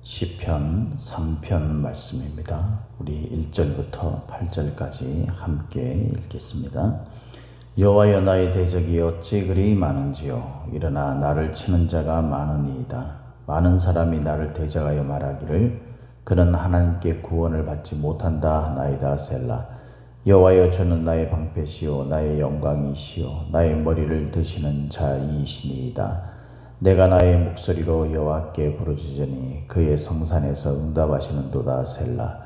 시편 3편 말씀입니다. 우리 1절부터 8절까지 함께 읽겠습니다. 여호와여, 나의 대적이 어찌 그리 많은지요. 일어나 나를 치는 자가 많으니이다. 많은 사람이 나를 대적하여 말하기를 그는 하나님께 구원을 받지 못한다 하나이다. 셀라. 여호와여, 주는 나의 방패시요 나의 영광이시요 나의 머리를 드시는 자이시니이다. 내가 나의 목소리로 여호와께 부르짖으니 그의 성산에서 응답하시는도다. 셀라.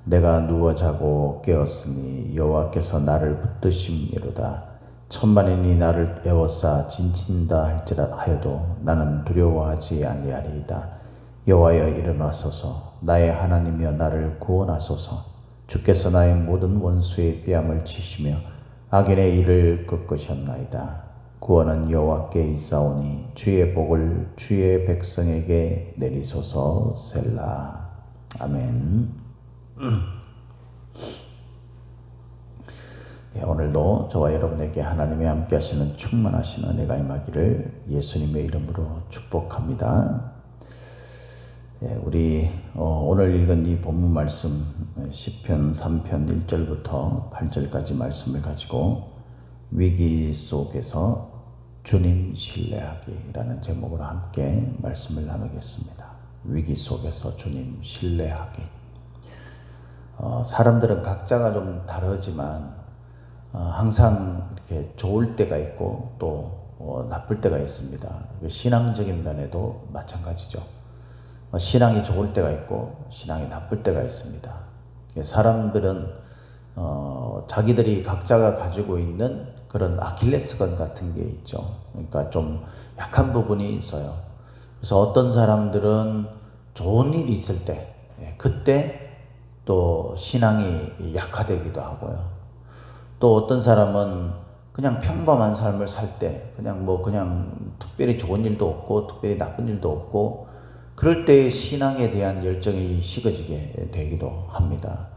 내가 누워 자고 깨었으니 여호와께서 나를 붙드심이로다. 천만인이 나를 에워싸 진친다 할지라하여도 나는 두려워하지 아니하리이다. 여호와여, 일어나소서. 나의 하나님이여, 나를 구원하소서. 주께서 나의 모든 원수의 뺨을 치시며 악인의 일을 꺾으셨나이다. 구원은 여호와께 있사오니 주의 복을 주의 백성에게 내리소서. 셀라. 아멘. 오늘도 저와 여러분에게 하나님이 함께 하시는 충만하신 은혜가 임하기를 예수님의 이름으로 축복합니다. 우리 오늘 읽은 이 본문 말씀 시편 3편 1절부터 8절까지 말씀을 가지고 위기 속에서 주님 신뢰하기라는 제목으로 함께 말씀을 나누겠습니다. 위기 속에서 주님 신뢰하기. 사람들은 각자가 좀 다르지만 항상 이렇게 좋을 때가 있고 또 나쁠 때가 있습니다. 신앙적인 면에도 마찬가지죠. 신앙이 좋을 때가 있고 신앙이 나쁠 때가 있습니다. 사람들은 자기들이 각자가 가지고 있는 그런 아킬레스건 같은 게 있죠. 그러니까 좀 약한 부분이 있어요. 그래서 어떤 사람들은 좋은 일이 있을 때 그때 또 신앙이 약화되기도 하고요. 또 어떤 사람은 그냥 평범한 삶을 살 때 그냥 특별히 좋은 일도 없고 특별히 나쁜 일도 없고 그럴 때 신앙에 대한 열정이 식어지게 되기도 합니다.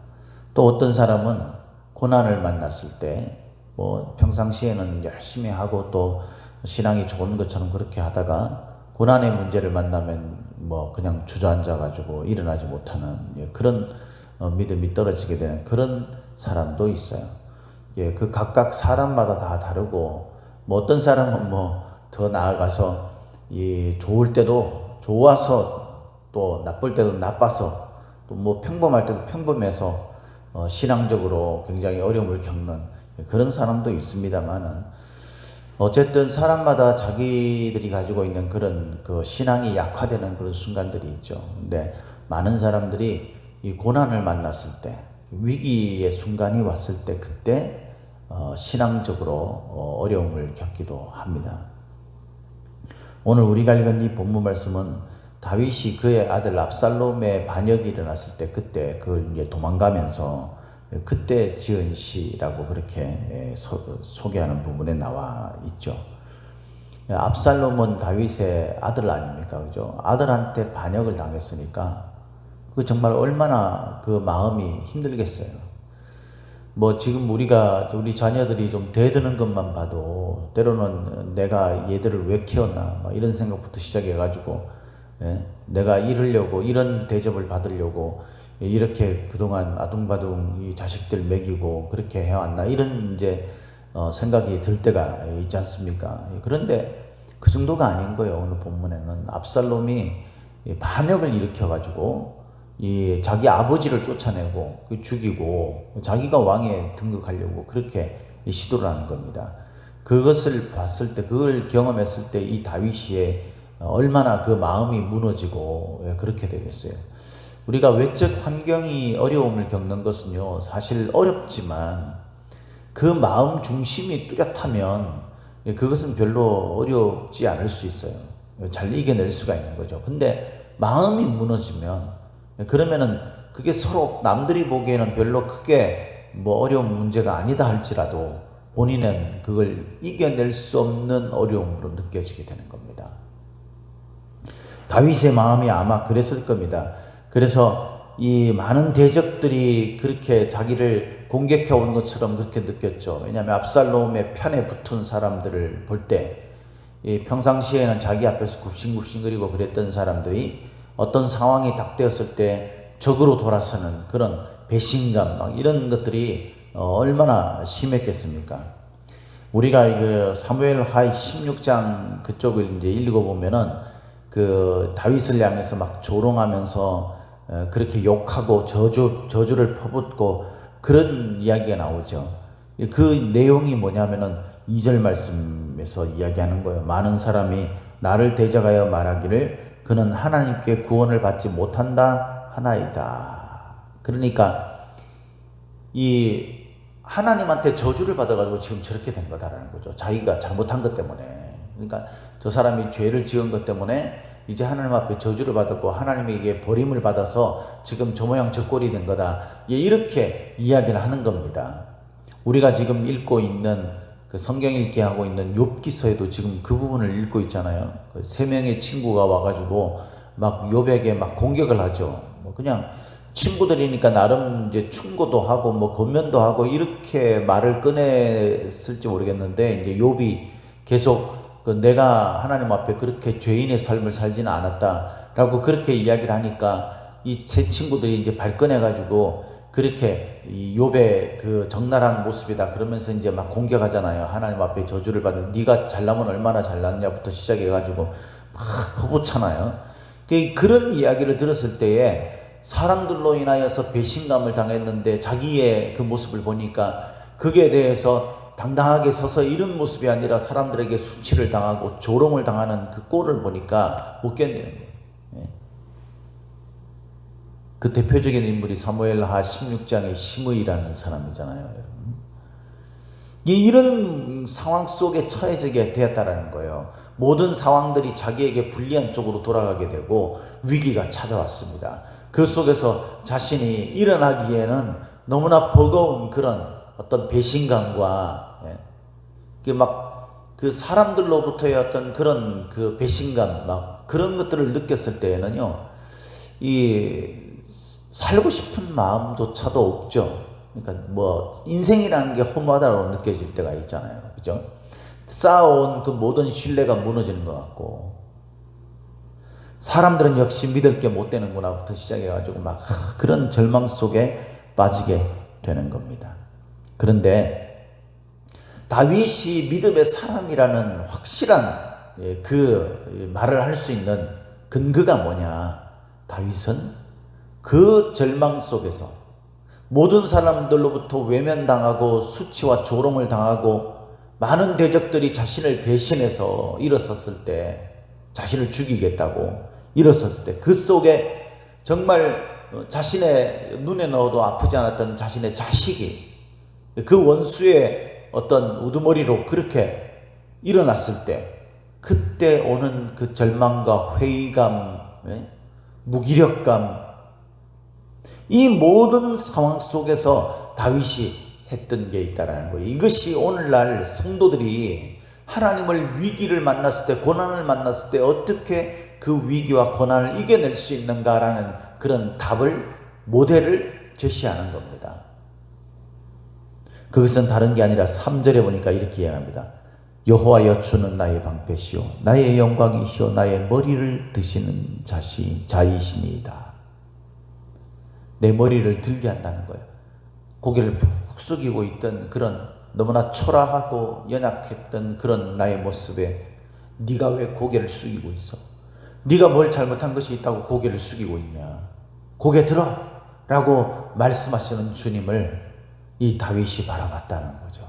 또 어떤 사람은 고난을 만났을 때 평상시에는 열심히 하고 또 신앙이 좋은 것처럼 그렇게 하다가 고난의 문제를 만나면 그냥 주저앉아 가지고 일어나지 못하는 그런 믿음이 떨어지게 되는 그런 사람도 있어요. 그 각각 사람마다 다 다르고 어떤 사람은 더 나아가서 좋을 때도 좋아서 또 나쁠 때도 나빠서 또 평범할 때도 평범해서 신앙적으로 굉장히 어려움을 겪는 그런 사람도 있습니다만은 어쨌든 사람마다 자기들이 가지고 있는 그런 신앙이 약화되는 그런 순간들이 있죠. 근데 많은 사람들이 이 고난을 만났을 때 위기의 순간이 왔을 때 그때 신앙적으로 어려움을 겪기도 합니다. 오늘 우리가 읽은 이 본문 말씀은 다윗이 그의 아들 압살롬의 반역이 일어났을 때 그때 그걸 도망가면서 그때 지은 시라고 그렇게 소개하는 부분에 나와 있죠. 압살롬은 다윗의 아들 아닙니까? 그죠? 아들한테 반역을 당했으니까 그 정말 얼마나 그 마음이 힘들겠어요. 지금 우리 자녀들이 좀 대드는 것만 봐도 때로는 내가 얘들을 왜 키웠나 이런 생각부터 시작해가지고 내가 이러려고 이런 대접을 받으려고 이렇게 그동안 아둥바둥 이 자식들 먹이고 그렇게 해왔나 이런 생각이 들 때가 있지 않습니까? 그런데 그 정도가 아닌 거예요. 오늘 본문에는 압살롬이 반역을 일으켜가지고 자기 아버지를 쫓아내고 죽이고 자기가 왕에 등극하려고 그렇게 시도를 하는 겁니다. 그것을 봤을 때 그걸 경험했을 때 이 다윗이 얼마나 그 마음이 무너지고 그렇게 되겠어요. 우리가 외적 환경이 어려움을 겪는 것은요 사실 어렵지만 그 마음 중심이 뚜렷하면 그것은 별로 어렵지 않을 수 있어요. 잘 이겨낼 수가 있는 거죠. 근데 마음이 무너지면 그러면은 그게 서로 남들이 보기에는 별로 크게 어려운 문제가 아니다 할지라도 본인은 그걸 이겨낼 수 없는 어려움으로 느껴지게 되는 겁니다. 다윗의 마음이 아마 그랬을 겁니다. 그래서 이 많은 대적들이 그렇게 자기를 공격해 오는 것처럼 그렇게 느꼈죠. 왜냐하면 압살롬의 편에 붙은 사람들을 볼 때 평상시에는 자기 앞에서 굽신굽신거리고 그랬던 사람들이 어떤 상황이 딱 되었을 때 적으로 돌아서는 그런 배신감, 막 이런 것들이 얼마나 심했겠습니까? 우리가 그 사무엘 하이 16장 그쪽을 이제 읽어보면은 그 다윗을 향해서 막 조롱하면서 그렇게 욕하고 저주를 퍼붓고 그런 이야기가 나오죠. 그 내용이 뭐냐면은 2절 말씀에서 이야기하는 거예요. 많은 사람이 나를 대적하여 말하기를 그는 하나님께 구원을 받지 못한다 하나이다. 그러니까 이 하나님한테 저주를 받아가지고 지금 저렇게 된 거다라는 거죠. 자기가 잘못한 것 때문에. 그러니까 저 사람이 죄를 지은 것 때문에 이제 하나님 앞에 저주를 받았고 하나님에게 버림을 받아서 지금 저 모양 저 꼴이 된 거다. 이렇게 이야기를 하는 겁니다. 우리가 지금 읽고 있는 그 성경 읽기 하고 있는 욥기서에도 지금 그 부분을 읽고 있잖아요. 그 3명의 친구가 와가지고 막 욥에게 막 공격을 하죠. 뭐 그냥 친구들이니까 나름 이제 충고도 하고 뭐 권면도 하고 이렇게 말을 꺼냈을지 모르겠는데 이제 욥이 계속 그 내가 하나님 앞에 그렇게 죄인의 삶을 살지는 않았다라고 그렇게 이야기를 하니까 이 제 친구들이 이제 발끈해 가지고 그렇게 이 욥의 그 적나라한 모습이다 그러면서 이제 막 공격하잖아요. 하나님 앞에 저주를 받는 네가 잘나면 얼마나 잘났냐부터 시작해 가지고 막 퍼붓잖아요. 그런 이야기를 들었을 때에 사람들로 인하여서 배신감을 당했는데 자기의 그 모습을 보니까 거기에 대해서 당당하게 서서 이런 모습이 아니라 사람들에게 수치를 당하고 조롱을 당하는 그 꼴을 보니까 못 견디는 거예요. 그 대표적인 인물이 사무엘하 16장의 시므이라는 사람이잖아요. 이런 상황 속에 처해지게 되었다는 거예요. 모든 상황들이 자기에게 불리한 쪽으로 돌아가게 되고 위기가 찾아왔습니다. 그 속에서 자신이 일어나기에는 너무나 버거운 그런 어떤 배신감과 그 사람들로부터의 어떤 그런 그 배신감 막 그런 것들을 느꼈을 때에는요, 이 살고 싶은 마음조차도 없죠. 그러니까 뭐 인생이라는 게 허무하다고 느껴질 때가 있잖아요, 그죠? 쌓아온 그 모든 신뢰가 무너지는 것 같고. 사람들은 역시 믿을 게 못 되는구나부터 시작해가지고 막 그런 절망 속에 빠지게 되는 겁니다. 그런데 다윗이 믿음의 사람이라는 확실한 그 말을 할 수 있는 근거가 뭐냐? 다윗은 그 절망 속에서 모든 사람들로부터 외면당하고 수치와 조롱을 당하고 많은 대적들이 자신을 배신해서 일어섰을 때 자신을 죽이겠다고 일어섰을 때 그 속에 정말 자신의 눈에 넣어도 아프지 않았던 자신의 자식이 그 원수의 어떤 우두머리로 그렇게 일어났을 때 그때 오는 그 절망과 회의감, 무기력감, 이 모든 상황 속에서 다윗이 했던 게 있다는 거예요. 이것이 오늘날 성도들이 하나님을 위기를 만났을 때, 고난을 만났을 때 어떻게 그 위기와 고난을 이겨낼 수 있는가라는 그런 답을, 모델을 제시하는 겁니다. 그것은 다른 게 아니라 3절에 보니까 이렇게 이야기합니다. 여호와여 주는 나의 방패시오 나의 영광이시오 나의 머리를 드시는 자이시니이다. 내 머리를 들게 한다는 거예요. 고개를 푹 숙이고 있던 그런 너무나 초라하고 연약했던 그런 나의 모습에 네가 왜 고개를 숙이고 있어? 네가 뭘 잘못한 것이 있다고 고개를 숙이고 있냐? 고개 들어! 라고 말씀하시는 주님을 이 다윗이 바라봤다는 거죠.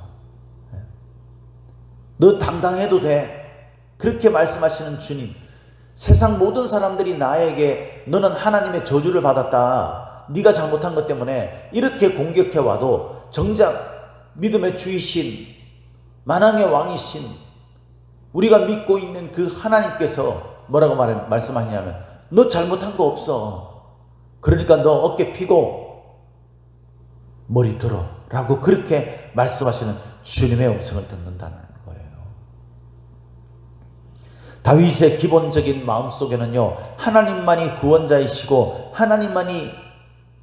너 당당해도 돼. 그렇게 말씀하시는 주님. 세상 모든 사람들이 나에게 너는 하나님의 저주를 받았다, 네가 잘못한 것 때문에 이렇게 공격해 와도 정작 믿음의 주이신 만왕의 왕이신 우리가 믿고 있는 그 하나님께서 뭐라고 말씀하냐면 너 잘못한 거 없어. 그러니까 너 어깨 피고 머리 들어 라고 그렇게 말씀하시는 주님의 음성을 듣는다는 거예요. 다윗의 기본적인 마음속에는요, 하나님만이 구원자이시고 하나님만이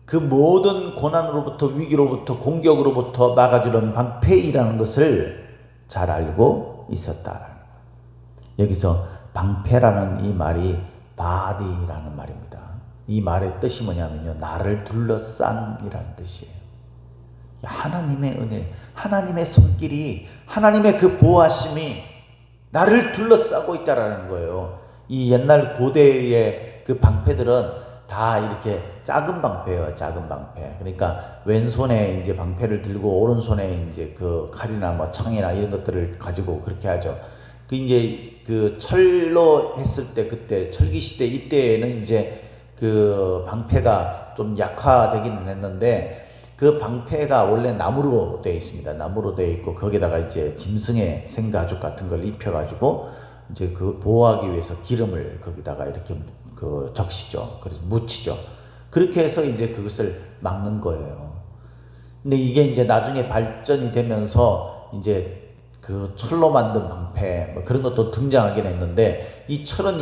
그 모든 고난으로부터, 위기로부터, 공격으로부터 막아주는 방패이라는 것을 잘 알고 있었다. 여기서 방패라는 이 말이 body라는 말입니다. 이 말의 뜻이 뭐냐면요, 나를 둘러싼이라는 뜻이에요. 하나님의 은혜, 하나님의 손길이, 하나님의 그 보호하심이 나를 둘러싸고 있다라는 거예요. 이 옛날 고대의 그 방패들은 다 이렇게 작은 방패예요. 작은 방패. 그러니까 왼손에 이제 방패를 들고 오른손에 이제 그 칼이나 뭐 창이나 이런 것들을 가지고 그렇게 하죠. 그 이제 그 철로 했을 때, 그때 철기 시대 이때에는 이제 그 방패가 좀 약화되기는 했는데, 그 방패가 원래 나무로 되어 있습니다. 나무로 되어 있고 거기다가 이제 짐승의 생가죽 같은 걸 입혀가지고 이제 그 보호하기 위해서 기름을 거기다가 이렇게 그 적시죠. 그래서 묻히죠. 그렇게 해서 이제 그것을 막는 거예요. 근데 이게 이제 나중에 발전이 되면서 이제 그 철로 만든 방패 뭐 그런 것도 등장하긴 했는데, 이 철은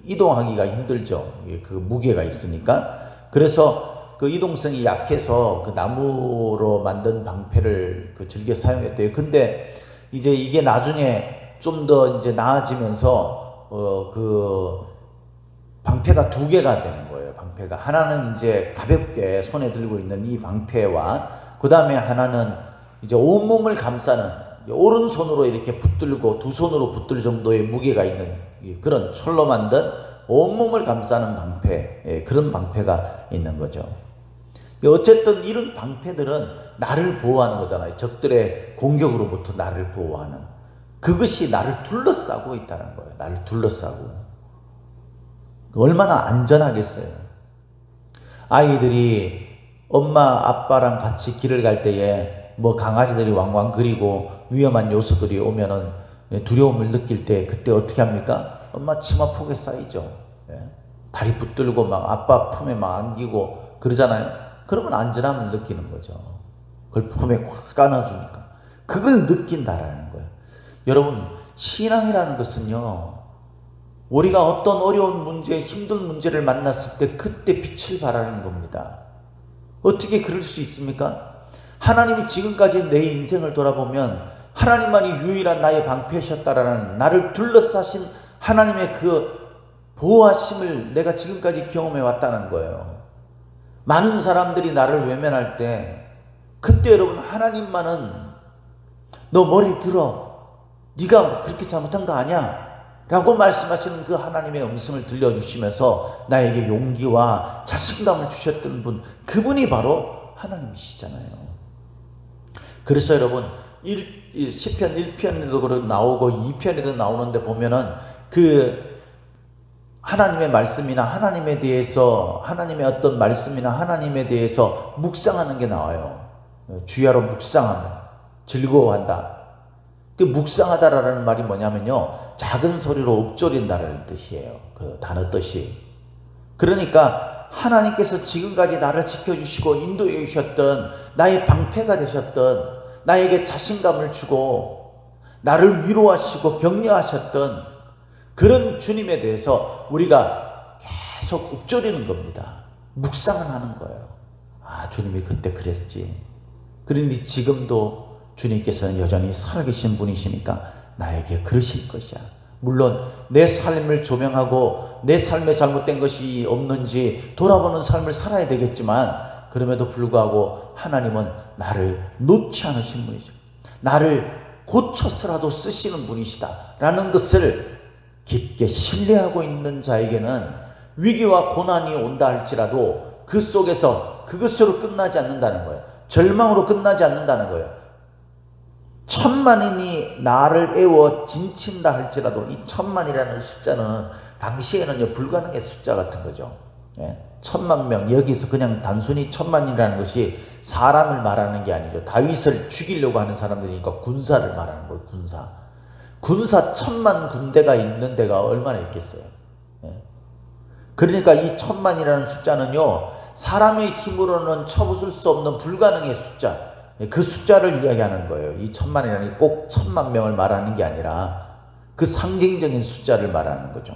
이동하기가 힘들죠. 그 무게가 있으니까. 그래서 그 이동성이 약해서 그 나무로 만든 방패를 그 즐겨 사용했대요. 근데 이제 이게 나중에 좀 더 이제 나아지면서 그 방패가 두 개가 되는 거예요. 방패가 하나는 이제 가볍게 손에 들고 있는 이 방패와, 그 다음에 하나는 이제 온몸을 감싸는, 오른손으로 이렇게 붙들고 두 손으로 붙들 정도의 무게가 있는 그런 철로 만든 온몸을 감싸는 방패, 그런 방패가 있는 거죠. 어쨌든 이런 방패들은 나를 보호하는 거잖아요. 적들의 공격으로부터 나를 보호하는, 그것이 나를 둘러싸고 있다는 거예요. 나를 둘러싸고. 얼마나 안전하겠어요. 아이들이 엄마 아빠랑 같이 길을 갈 때에 뭐 강아지들이 왕왕거리고 위험한 요소들이 오면은 두려움을 느낄 때 그때 어떻게 합니까? 엄마 치마 폭에 쌓이죠. 다리 붙들고 막 아빠 품에 막 안기고 그러잖아요. 그러면 안전함을 느끼는 거죠. 그걸 품에 꽉 안아주니까. 그걸 느낀다라는 거예요. 여러분, 신앙이라는 것은요, 우리가 어떤 어려운 문제, 힘든 문제를 만났을 때 그때 빛을 발하는 겁니다. 어떻게 그럴 수 있습니까? 하나님이 지금까지 내 인생을 돌아보면 하나님만이 유일한 나의 방패셨다라는, 나를 둘러싸신 하나님의 그 보호하심을 내가 지금까지 경험해 왔다는 거예요. 많은 사람들이 나를 외면할 때 그때 여러분, 하나님만은 너 머리 들어, 네가 그렇게 잘못한 거 아니야 라고 말씀하시는 그 하나님의 음성을 들려주시면서 나에게 용기와 자신감을 주셨던 분, 그분이 바로 하나님이시잖아요. 그래서 여러분, 시편 1편에도 나오고 2편에도 나오는데 보면은 그 하나님의 말씀이나 하나님에 대해서, 하나님의 어떤 말씀이나 하나님에 대해서 묵상하는 게 나와요. 주야로 묵상하는, 즐거워한다. 그 묵상하다라는 말이 뭐냐면요, 작은 소리로 읊조린다라는 뜻이에요. 그 단어 뜻이. 그러니까 하나님께서 지금까지 나를 지켜주시고 인도해 주셨던, 나의 방패가 되셨던, 나에게 자신감을 주고 나를 위로하시고 격려하셨던 그런 주님에 대해서 우리가 계속 읊조리는 겁니다. 묵상을 하는 거예요. 아, 주님이 그때 그랬지. 그런데 지금도 주님께서는 여전히 살아계신 분이시니까 나에게 그러실 것이야. 물론 내 삶을 조명하고 내 삶에 잘못된 것이 없는지 돌아보는 삶을 살아야 되겠지만, 그럼에도 불구하고 하나님은 나를 놓지 않으신 분이죠. 나를 고쳐서라도 쓰시는 분이시다 라는 것을 깊게 신뢰하고 있는 자에게는 위기와 고난이 온다 할지라도 그 속에서 그것으로 끝나지 않는다는 거예요. 절망으로 끝나지 않는다는 거예요. 천만인이 나를 애워 진친다 할지라도, 이 천만이라는 숫자는 당시에는 불가능의 숫자 같은 거죠. 10,000,000명, 여기서 그냥 단순히 천만이라는 것이 사람을 말하는 게 아니죠. 다윗을 죽이려고 하는 사람들이니까 군사를 말하는 거예요. 군사 10,000,000 군대가 있는 데가 얼마나 있겠어요. 그러니까 이 10,000,000이라는 숫자는요, 사람의 힘으로는 쳐부술 수 없는 불가능의 숫자, 그 숫자를 이야기하는 거예요. 이 10,000,000이라는 꼭 10,000,000명을 말하는 게 아니라 그 상징적인 숫자를 말하는 거죠.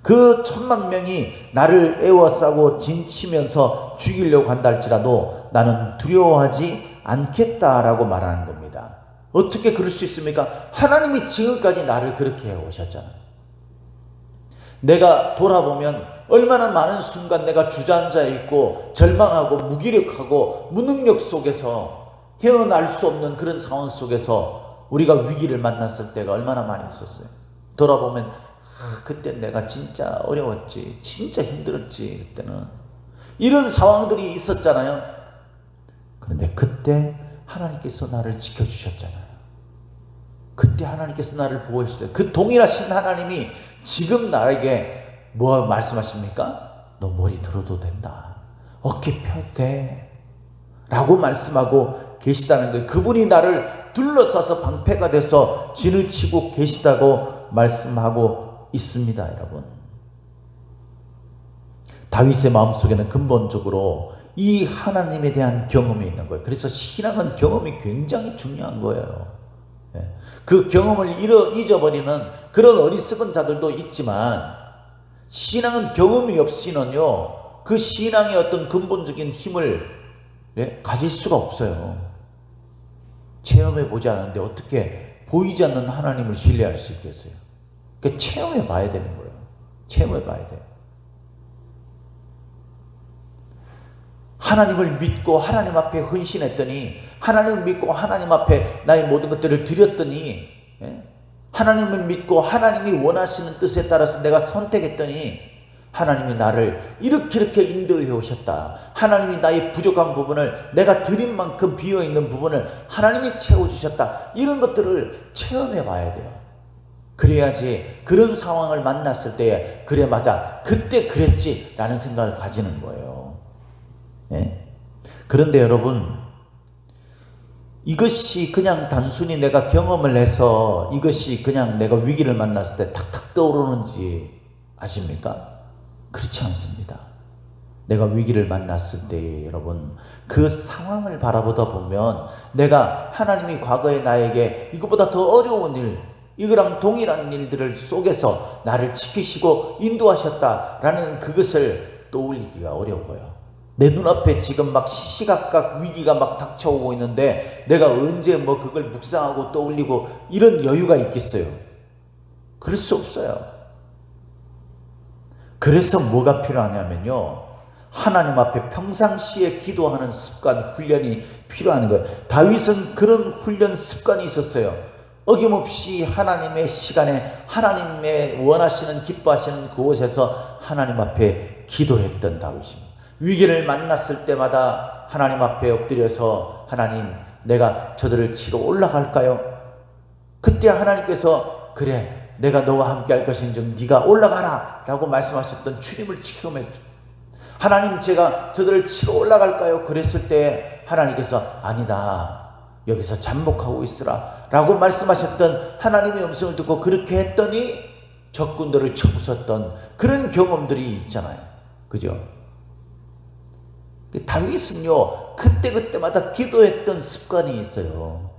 그 10,000,000명이 나를 애워싸고 진치면서 죽이려고 한다 할지라도 나는 두려워하지 않겠다라고 말하는 겁니다. 어떻게 그럴 수 있습니까? 하나님이 지금까지 나를 그렇게 해오셨잖아요. 내가 돌아보면 얼마나 많은 순간 내가 주저앉아 있고 절망하고 무기력하고 무능력 속에서 헤어날 수 없는 그런 상황 속에서 우리가 위기를 만났을 때가 얼마나 많이 있었어요. 돌아보면 그때 내가 진짜 어려웠지, 진짜 힘들었지, 그때는 이런 상황들이 있었잖아요. 그런데 그때 하나님께서 나를 지켜주셨잖아요. 그때 하나님께서 나를 보호해주셨어요. 그 동일하신 하나님이 지금 나에게 뭐 말씀하십니까? 너 머리 들어도 된다, 어깨 펴도 돼 라고 말씀하고 계시다는 거예요. 그분이 나를 둘러싸서 방패가 돼서 진을 치고 계시다고 말씀하고 있습니다. 여러분, 다윗의 마음속에는 근본적으로 이 하나님에 대한 경험이 있는 거예요. 그래서 신앙은 경험이 굉장히 중요한 거예요. 그 경험을 잊어버리는 그런 어리석은 자들도 있지만, 신앙은 경험이 없이는요, 그 신앙의 어떤 근본적인 힘을 가질 수가 없어요. 체험해 보지 않았는데 어떻게 보이지 않는 하나님을 신뢰할 수 있겠어요? 그러니까 체험해 봐야 되는 거예요. 체험해 봐야 돼요. 하나님을 믿고 하나님 앞에 헌신했더니, 하나님을 믿고 하나님 앞에 나의 모든 것들을 드렸더니, 하나님을 믿고 하나님이 원하시는 뜻에 따라서 내가 선택했더니 하나님이 나를 이렇게 인도해 오셨다. 하나님이 나의 부족한 부분을, 내가 드린 만큼 비어있는 부분을 하나님이 채워주셨다. 이런 것들을 체험해 봐야 돼요. 그래야지 그런 상황을 만났을 때에 그래 맞아, 그때 그랬지 라는 생각을 가지는 거예요. 그런데 여러분, 이것이 그냥 단순히 내가 경험을 해서 이것이 그냥 내가 위기를 만났을 때 탁탁 떠오르는지 아십니까? 그렇지 않습니다. 내가 위기를 만났을 때 여러분, 그 상황을 바라보다 보면 내가 하나님이 과거에 나에게 이것보다 더 어려운 일, 이거랑 동일한 일들을 속에서 나를 지키시고 인도하셨다라는 그것을 떠올리기가 어려워요. 내 눈앞에 지금 막 시시각각 위기가 막 닥쳐오고 있는데 내가 언제 뭐 그걸 묵상하고 떠올리고 이런 여유가 있겠어요? 그럴 수 없어요. 그래서 뭐가 필요하냐면요, 하나님 앞에 평상시에 기도하는 습관, 훈련이 필요한 거예요. 다윗은 그런 훈련 습관이 있었어요. 어김없이 하나님의 시간에 하나님의 원하시는 기뻐하시는 그곳에서 하나님 앞에 기도했던 다윗입니다. 위기를 만났을 때마다 하나님 앞에 엎드려서 하나님, 내가 저들을 치러 올라갈까요? 그때 하나님께서 그래, 내가 너와 함께 할 것인즉 네가 올라가라 라고 말씀하셨던 주님을 지켜냈죠. 하나님, 제가 저들을 치러 올라갈까요? 그랬을 때 하나님께서 아니다, 여기서 잠복하고 있으라 라고 말씀하셨던 하나님의 음성을 듣고 그렇게 했더니 적군들을 쳐부쉈던 그런 경험들이 있잖아요. 그죠? 다윗은요, 그때마다 기도했던 습관이 있어요.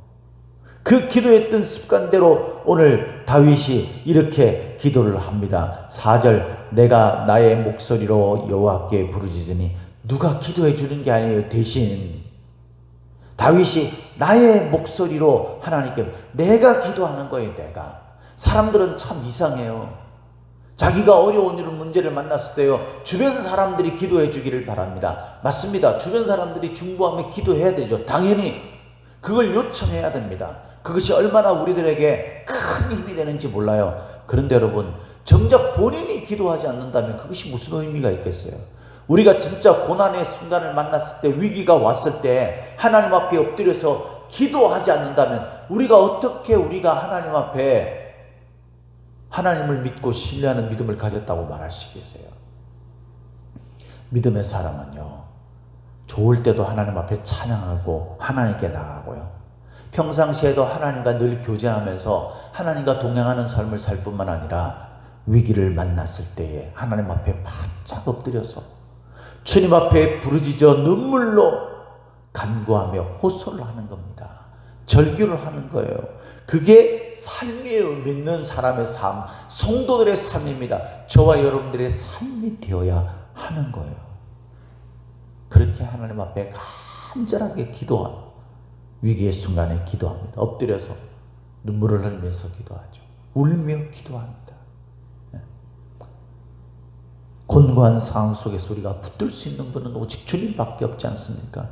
그 기도했던 습관대로 오늘 다윗이 이렇게 기도를 합니다. 4절, 내가 나의 목소리로 여호와께 부르짖으니, 누가 기도해 주는 게 아니에요. 대신 다윗이 나의 목소리로 하나님께, 내가 기도하는 거예요. 내가. 사람들은 참 이상해요. 자기가 어려운 일을, 문제를 만났을 때요, 주변 사람들이 기도해 주기를 바랍니다. 맞습니다. 주변 사람들이 중보하며 기도해야 되죠. 당연히 그걸 요청해야 됩니다. 그것이 얼마나 우리들에게 큰 힘이 되는지 몰라요. 그런데 여러분, 정작 본인이 기도하지 않는다면 그것이 무슨 의미가 있겠어요? 우리가 진짜 고난의 순간을 만났을 때, 위기가 왔을 때 하나님 앞에 엎드려서 기도하지 않는다면 우리가 어떻게 우리가 하나님 앞에 하나님을 믿고 신뢰하는 믿음을 가졌다고 말할 수 있겠어요? 믿음의 사람은요, 좋을 때도 하나님 앞에 찬양하고 하나님께 나가고요, 평상시에도 하나님과 늘 교제하면서 하나님과 동행하는 삶을 살 뿐만 아니라 위기를 만났을 때에 하나님 앞에 바짝 엎드려서 주님 앞에 부르짖어 눈물로 간구하며 호소를 하는 겁니다. 절규를 하는 거예요. 그게 삶이에요. 믿는 사람의 삶, 성도들의 삶입니다. 저와 여러분들의 삶이 되어야 하는 거예요. 그렇게 하나님 앞에 간절하게 기도하고 위기의 순간에 기도합니다. 엎드려서 눈물을 흘리면서 기도하죠. 울며 기도합니다. 곤고한 상황 속에서 우리가 붙들 수 있는 분은 오직 주님밖에 없지 않습니까?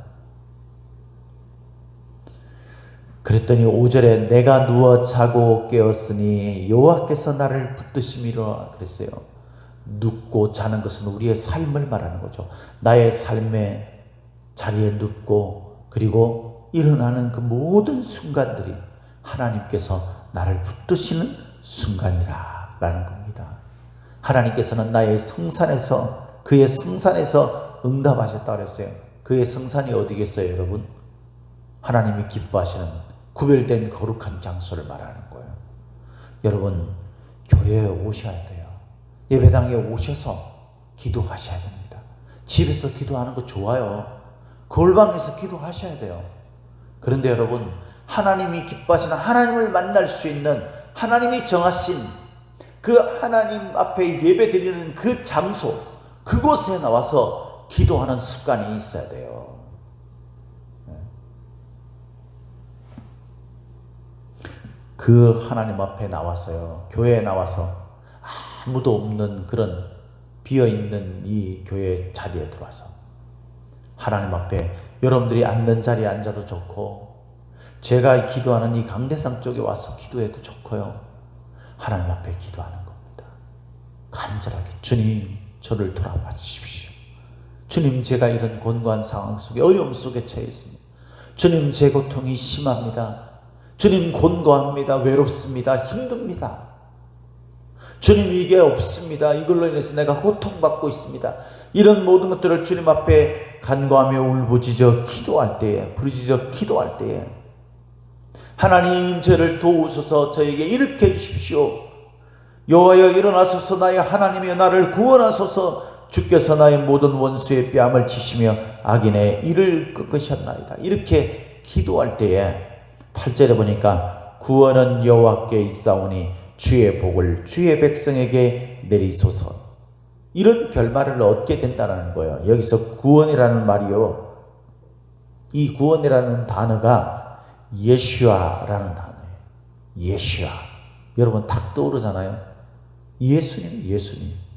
그랬더니 5절에 내가 누워 자고 깨었으니 여호와께서 나를 붙드심이라 그랬어요. 눕고 자는 것은 우리의 삶을 말하는 거죠. 나의 삶의 자리에 눕고 그리고 일어나는 그 모든 순간들이 하나님께서 나를 붙드시는 순간이라 라는 겁니다. 하나님께서는 나의 성산에서 그의 성산에서 응답하셨다 그랬어요. 그의 성산이 어디겠어요, 여러분? 하나님이 기뻐하시는 구별된 거룩한 장소를 말하는 거예요. 여러분, 교회에 오셔야 돼요. 예배당에 오셔서 기도하셔야 됩니다. 집에서 기도하는 거 좋아요. 골방에서 기도하셔야 돼요. 그런데 여러분, 하나님이 기뻐하시는 하나님을 만날 수 있는 하나님이 정하신 그 하나님 앞에 예배 드리는 그 장소, 그곳에 나와서 기도하는 습관이 있어야 돼요. 그 하나님 앞에 나와서요, 교회에 나와서 아무도 없는 그런 비어있는 이 교회 자리에 들어와서 하나님 앞에 여러분들이 앉는 자리에 앉아도 좋고, 제가 기도하는 이 강대상 쪽에 와서 기도해도 좋고요, 하나님 앞에 기도하는 겁니다. 간절하게 주님, 저를 돌아봐 주십시오. 주님, 제가 이런 곤고한 상황 속에 어려움 속에 처해 있습니다. 주님, 제 고통이 심합니다. 주님, 곤고합니다. 외롭습니다. 힘듭니다. 주님, 이게 없습니다. 이걸로 인해서 내가 고통받고 있습니다. 이런 모든 것들을 주님 앞에 간구하며 울부짖어 기도할 때에, 부르짖어 기도할 때에 하나님, 저를 도우소서, 저에게 일으켜 주십시오. 여호와여 일어나소서, 나의 하나님이여 나를 구원하소서. 주께서 나의 모든 원수의 뺨을 치시며 악인의 이를 꺾으셨나이다. 이렇게 기도할 때에 8절에 보니까 구원은 여호와께 있사오니 주의 복을 주의 백성에게 내리소서. 이런 결말을 얻게 된다는 거예요. 여기서 구원이라는 말이요, 이 구원이라는 단어가 예슈아라는 단어예요. 예슈아. 여러분 딱 떠오르잖아요. 예수님.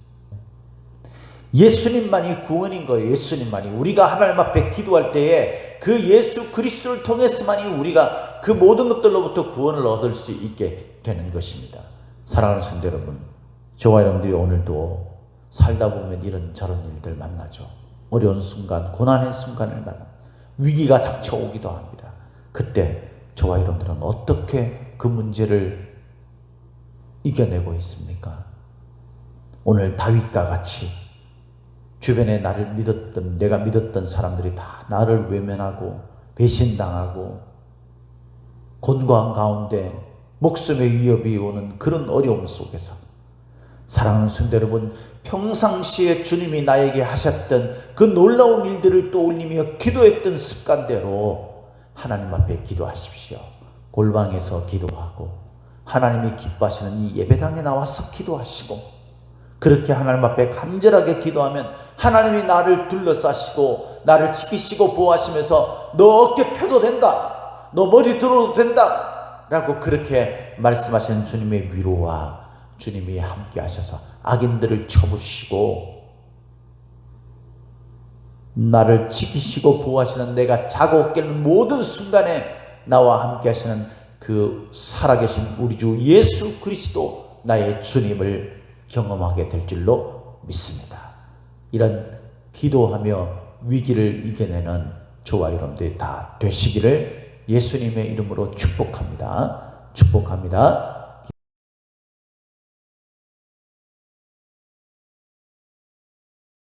예수님만이 구원인 거예요. 예수님만이. 우리가 하나님 앞에 기도할 때에 그 예수 그리스도를 통해서만이 우리가 그 모든 것들로부터 구원을 얻을 수 있게 되는 것입니다. 사랑하는 성도 여러분, 저와 여러분들이 오늘도 살다 보면 이런저런 일들 만나죠. 어려운 순간, 고난의 순간을 만나, 위기가 닥쳐오기도 합니다. 그때 저와 여러분들은 어떻게 그 문제를 이겨내고 있습니까? 오늘 다윗과 같이 주변에 나를 믿었던, 내가 믿었던 사람들이 다 나를 외면하고 배신당하고 곤고한 가운데 목숨의 위협이 오는 그런 어려움 속에서, 사랑하는 성도 여러분, 평상시에 주님이 나에게 하셨던 그 놀라운 일들을 떠올리며 기도했던 습관대로 하나님 앞에 기도하십시오. 골방에서 기도하고 하나님이 기뻐하시는 이 예배당에 나와서 기도하시고, 그렇게 하나님 앞에 간절하게 기도하면 하나님이 나를 둘러싸시고 나를 지키시고 보호하시면서 너 어깨 펴도 된다, 너 머리 들어도 된다 라고 그렇게 말씀하시는 주님의 위로와 주님이 함께 하셔서 악인들을 쳐부시고 나를 지키시고 보호하시는, 내가 자고 깨는 모든 순간에 나와 함께 하시는 그 살아계신 우리 주 예수 그리스도 나의 주님을 경험하게 될 줄로 믿습니다. 이런 기도하며 위기를 이겨내는 저와 여러분들이 다 되시기를 예수님의 이름으로 축복합니다. 축복합니다.